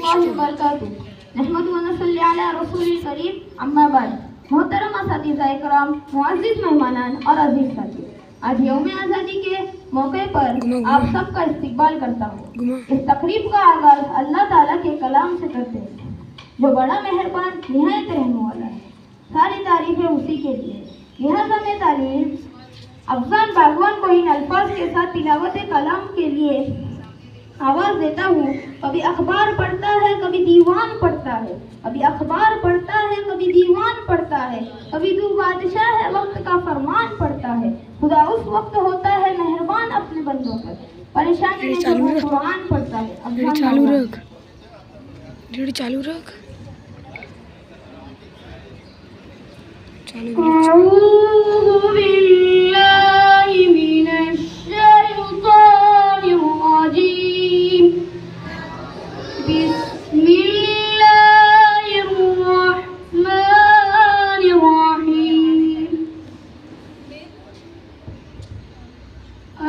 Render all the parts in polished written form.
اللہ وبرکاتہ نحمد و نصلی علی رسول کریم اما بعد محترم اساتذہ اکرام معزز مہمانان اور عزیز ساتھی آج یوم آزادی کے موقع پر آپ سب کا استقبال کرتا ہوں اس تقریب کا آغاز اللہ تعالیٰ کے کلام سے کرتے ہیں جو بڑا مہربان نہایت رحم والا ہے ساری تعریفیں اسی کے لیے لہذا میں تعلیم افضان باغوان کو ان الفاظ کے ساتھ تلاوت کلام کے لیے آواز دیتا ہوں کبھی اخبار پڑھتا ہے کبھی دیوان پڑھتا ہے کبھی اخبار پڑھتا ہے کبھی دیوان پڑھتا ہے کبھی تو بادشاہ ہے وقت کا فرمان پڑھتا ہے خدا اس وقت ہوتا ہے مہربان اپنے بندوں پر پریشانی میں جو قرآن پڑھتا ہے چالو رکھ چالو رکھ أعوذ بالله من الشيطان الرجيم بسم الله الرحمن الرحيم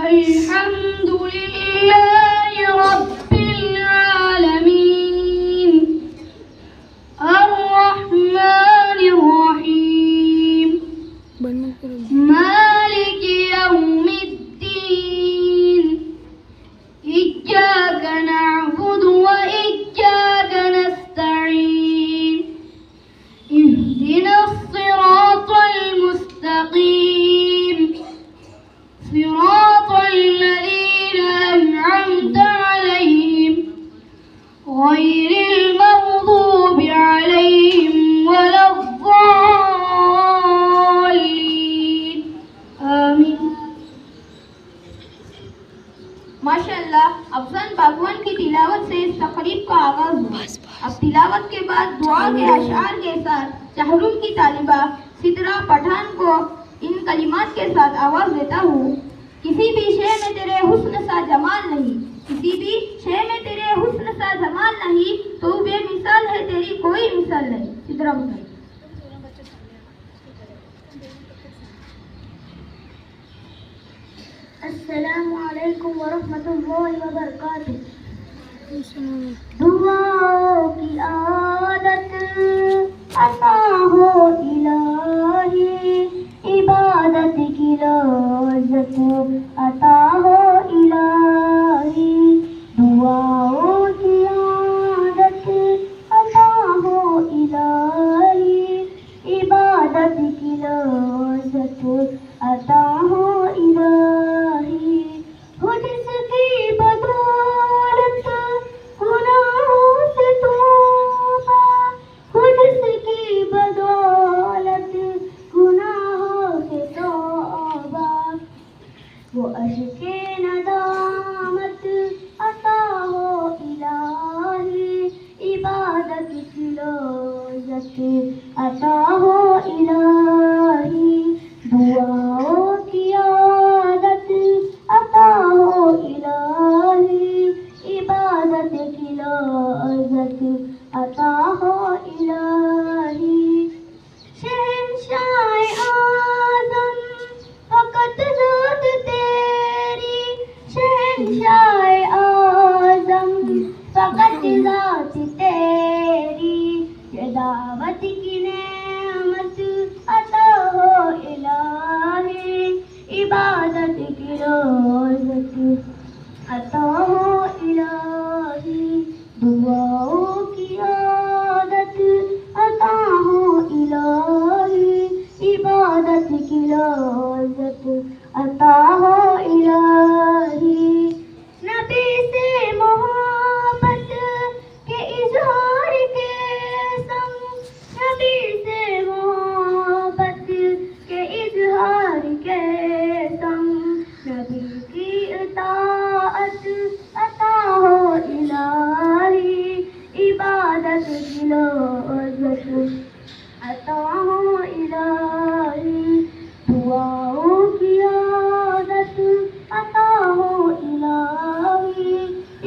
الحمد لله رب العالمين الرحمن الرحيم مالك يوم الدين إياك نعبد وإياك نستعين اهدنا الصراط المستقيم صراط الذين أنعمت عليهم غير المغضوب عليهم ولا الضالين آمين ماشاءاللہ افضان باغوان کی تلاوت سے اس تقریب کا آغاز ہوا اب تلاوت کے بعد دعا کے اشعار کے ساتھ شہروم کی طالبہ سدرا پٹھان کو ان کلمات کے ساتھ آواز دیتا ہوں کسی بھی شے میں تیرے حسن سا جمال نہیں کسی بھی شے میں تیرے حسن سا جمال نہیں تو بے مثال ہے تیری کوئی مثال نہیں سدرا پٹھان السلام علیکم ورحمۃ اللہ وبرکاتہ دعاؤں کی عادت عطا ہو الہی عبادت کی لذت عطا ہو الہی دعاؤں کی عادت عطا ہو الہی عبادت کی لذت عطا ہو الہی جس کی بدولت گناہوں سے توبہ جس کی بدولت گناہوں سے توبہ وہ اشک ندامت عطا ہو الہی عبادت کی لذت عطا ہو الہی دعاؤں کی عادت عطا ہو الہی عبادت کی لذت عطا ہو الہی شہنشاہ اعظم فقط ذات تیری شہنشاہ اعظم فقط ذات تیری یہ دعوت کی نعمت عطا ہو الہی عبادت کی لذت عطا ہو الہی دعاؤں کی عادت عطا ہو الہی عبادت کی لذت عطا ہو الہی نبی سے محبت کے اظہار کے سنگ نبی سے محبت کے اظہار کے سنگ نبی کی اطاعت عطا ہو الہی عبادت کی لذت عطا ہو الہی دعاؤں کی عادت عطا ہو الہی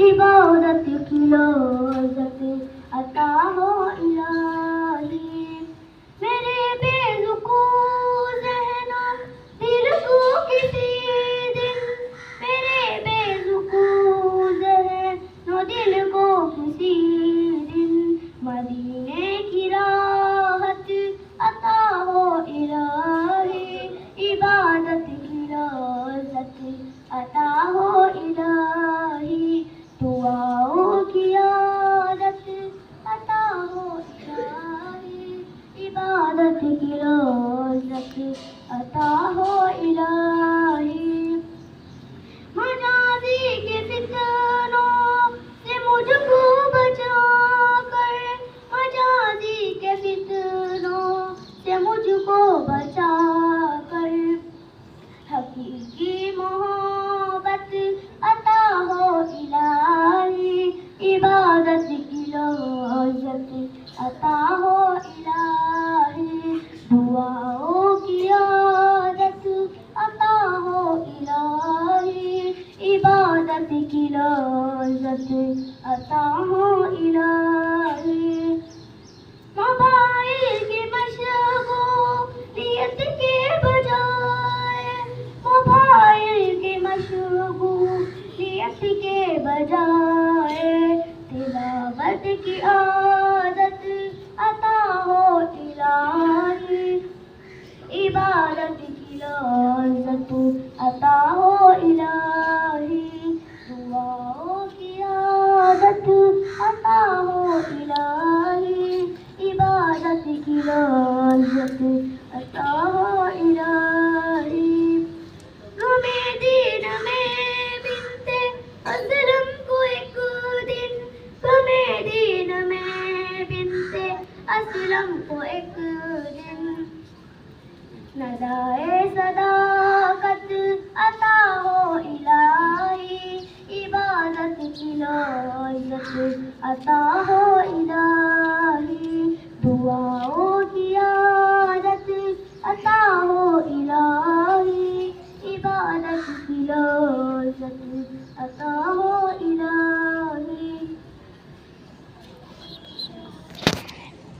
عبادت کی لذت عطا ہو الہی میرے بے ذکور ذہن دل کو کسی دن میرے بے ذکور ذہن دل کو کسی کی عادت عطا ہو الہی، عبادت کی لذت عطا ہو الہی، دعاؤں کی عادت عطا ہو الہی، عبادت کی لذت عطا ہو الہی۔ غمِ دین میں بنتے اسلم کو ایک دن، غمِ دین میں بنتے اسلم کو ایک دن ندائے صداقت عطا ہو الہی، عبادت کی لذت عطا ہو الہی، دعاؤں کی عادت عطا ہو الہی، عبادت کی لذت عطا